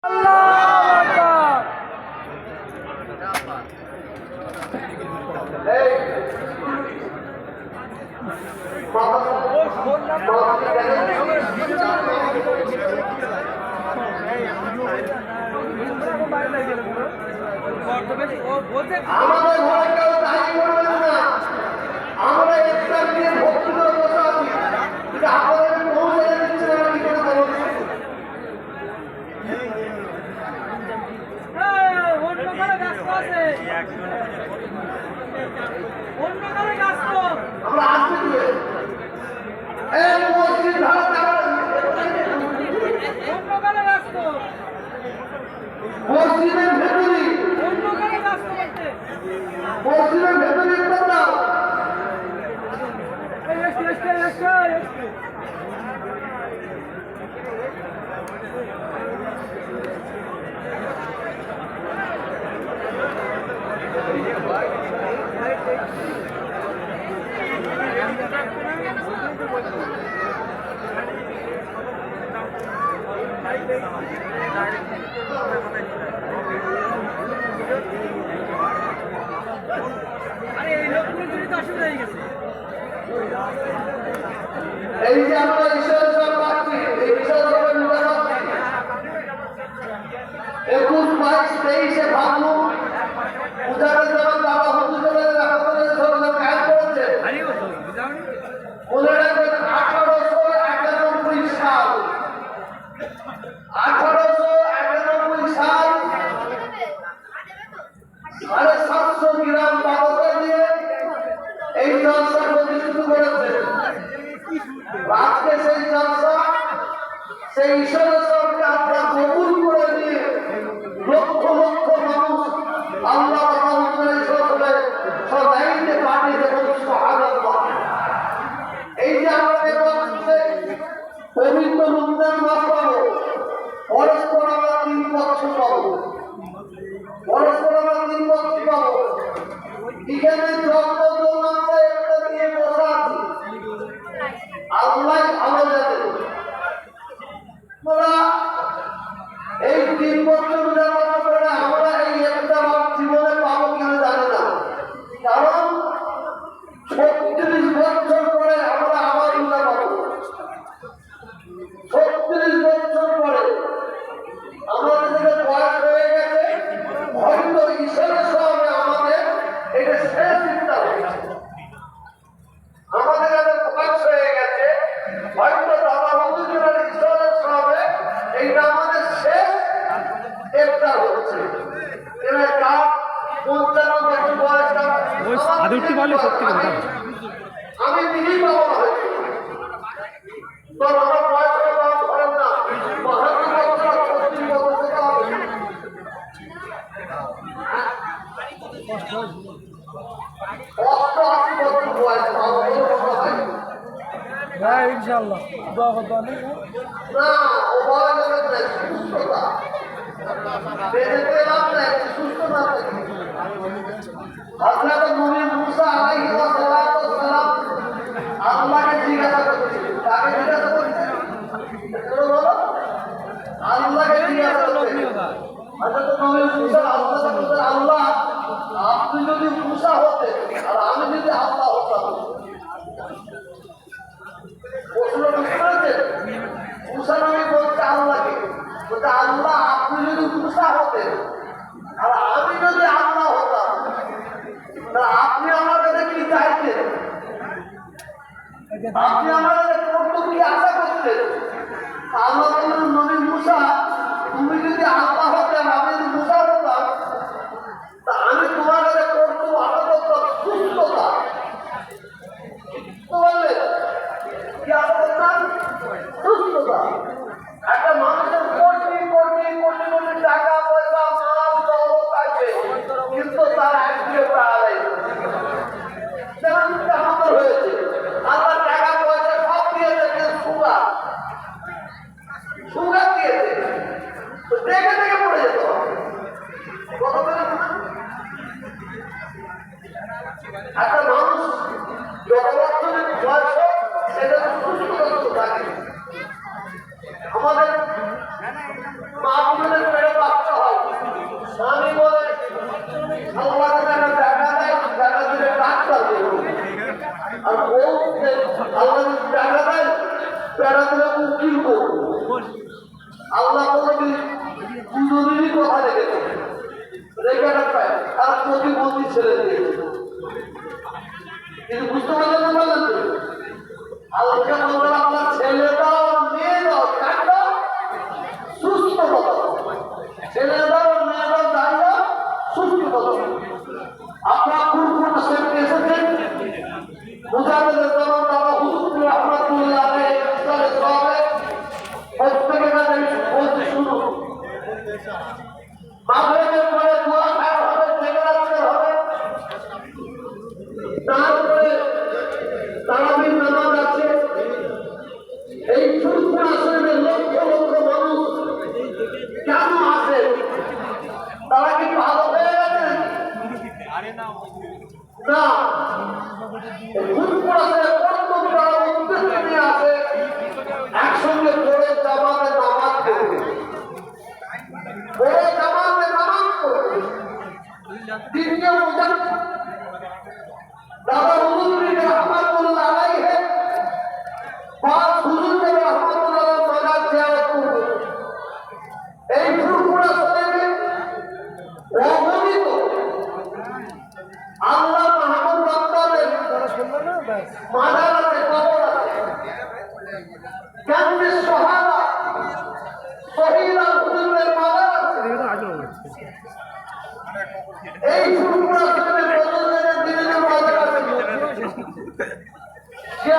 আমাদের ঘরে কেউ তাই করবেন না। আমরা ইসলাম নিয়ে ভক্তি করে বসে আছি, আপনাদের পৌঁছে দিচ্ছেন না, কি করে বলুন? আমরা আসতে দিয়ে মসজিদ মসজিদের ভেতরে মসজিদের ভেতরে এই যে আমরা ঈশ্বর পাচ্ছি, এই ঈশ্বর 21, 22, 23 ভাবলু পূজারের জন্য বাবা হুজুরের হাতে সরকার কাজ করেছে। মনে রাখবেন 1891 সাল 1891 সাল 750 গ্রাম বাবা দিয়ে এই জলসা প্রতিষ্ঠিত করেছে। আজকে সেই জলসা সেই ঈশ্বরের সঙ্গে আপনার কবুল করে দিয়ে লক্ষ লক্ষ মানুষ আল্লাহ সদাইতে পাঠিয়ে এই যে আমাদের পবিত্র রমজান মাস পাবো, পরস্পর আমরা 3 বছর পাবো, পরস্পর আমরা 3 বছর পাবো। এখানে যতজন আমরা একটা নিয়ে বসা আছি, আল্লাহ ভালো জানে এই 3 বছর যাওয়ার পরে আমরা এই একটা জীবনে পাবো কিনা জানে না, কারণ 36 বছর পরে আমরা আবার রোজা পাবো। 36 বছর পরে আমাদের বয়স হয়ে গেছে, হয়তো ঈশ্বরের সঙ্গে আমাদের এটা শেষ চিন্তা হয়েছে। আমাদের কাছে বয়স হয়ে গেছে, হয়তো বাবা হুজুরের ঈশ্বরের সঙ্গে এইটা আমাদের শেষ একটা হচ্ছে। এবার কার 55 বছর বয়সটা আদরটি বলে সত্যি কথা, আমি নিজেই বাবা হয়েছি, তো আমার বয়সটা বাবা ধরেন না 52 বছর 35 বছর ইনশাআল্লাহ দোয়া করতে হবে না, ও বলা যাবে না, সুস্থতা বেঁচে লাভ নাই, সুস্থ না থাকে। হযরত নবী মুসা আলাইহিস সালাম আল্লাহকে জিজ্ঞাসা করেছিল, কাকে জিজ্ঞাসা করেছিল? বলো, আল্লাহকে জিজ্ঞাসা করেছিল। হযরত নবী মুসা আল্লাহকে বললেন, আল্লাহ আপনি যদি মুসা হতেন আর আমি যদি আল্লাহ হতাম, প্রশ্ন বুঝতে পেরেছেন? মুসা নবী বলছে আল্লাহকে, বলছে আল্লাহ আপনি যদি মুসা হতেন আর আমি যদি আল্লাহ হতাম, তা আপনি আমার কাছে কি চাইতেন? আপনি আমার কাছে কি আশা করতেন? আল্লাহ বললেন, নবী মুসা তুমি যদি আল্লাহ হতেন, আমি যদি মুসা হতাম, তা আমি তোমার কাছে করতেও আশা করতাম সুস্থতা। তো বললেন কি আশা করতাম? সুস্থতা। একটা মানুষের কোটি কোটি কোটি কোটি টাকা পয়সা মাল দৌলত থাকবে, কিন্তু তার একদিকে প্রায় আমাদের হয়েছে। আল্লাহ টাকা পয়সা সব দিয়েছে, কিন্তু সুগার সুগার দিয়েছে, দেখে দেখে পড়ে যেত। একটা মানুষ যত বছরের বয়স সেটা সুস্থ থাকে। আমাদের মা বোনেদের তার প্রতিবন্ধী ছেলে দিয়েছে। কিন্তু বুঝতে পারলেন না, বললেন তো আল্লাহকে বললেন আপনার ছেলে দাও মেয়ে দাও যাই দাও সুস্থ কথা, ছেলে দাও মেয়ে দাও যাই দাও সুস্থ কথা। আপনার কোন সেন্টে এসেছেন মুজাহিদের zaman দাদা হুজুর রহমাতুল্লাহ আলাইহি প্রত্যেকের কাছে বলতে শুরু মাগরিবের পরে দোয়া খাওয়া হবে, থেকে রাখতে হবে, তারপরে তারাবির নামাজ আছে। এই ফুরফুরা শরীরের লক্ষ লক্ষ মানুষ কেন আসে? তারা কি ভালো হয়ে গেছে না? ফুরফুরা শরীরের প্রত্যেক তারা উদ্দেশ্য নিয়ে আসে একসঙ্গে পড়ে জামাতে নামাজ পড়বে, পড়ে জামাতে নামাজ পড়বে। দ্বিতীয় মুজাহিদ দাদা হুজুর রহমাতুল্লাহ আলাইহি পাঁচ হুজুর রহমাতুল্লাহ মাজার জিয়ারত করবে। এই ফুরফুরা শরীরে অগণিত আল্লাহ মাহবুব বান্দাদের মাজার আছে, কবর আছে। কেমনে